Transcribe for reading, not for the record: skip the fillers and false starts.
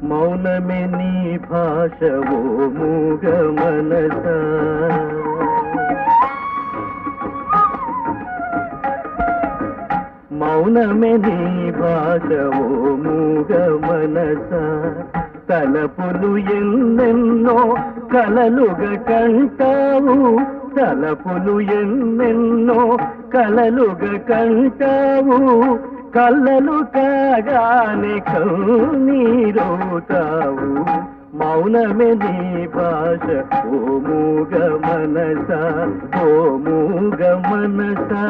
మౌనమే నీ భాష ఓ మూగ మనసా మౌనమే నీ భాష ఓ మూగ మనసా తలపులు ఎన్నెన్నో కలలుగా కంటావు తలపులు ఎన్నెన్నో కలలుగా కంటావు కళ్ళలు కాగానే కన్నీరవుతావు మౌనమే నీ భాష ఓ మూగ మనసా ఓ మూగ మనసా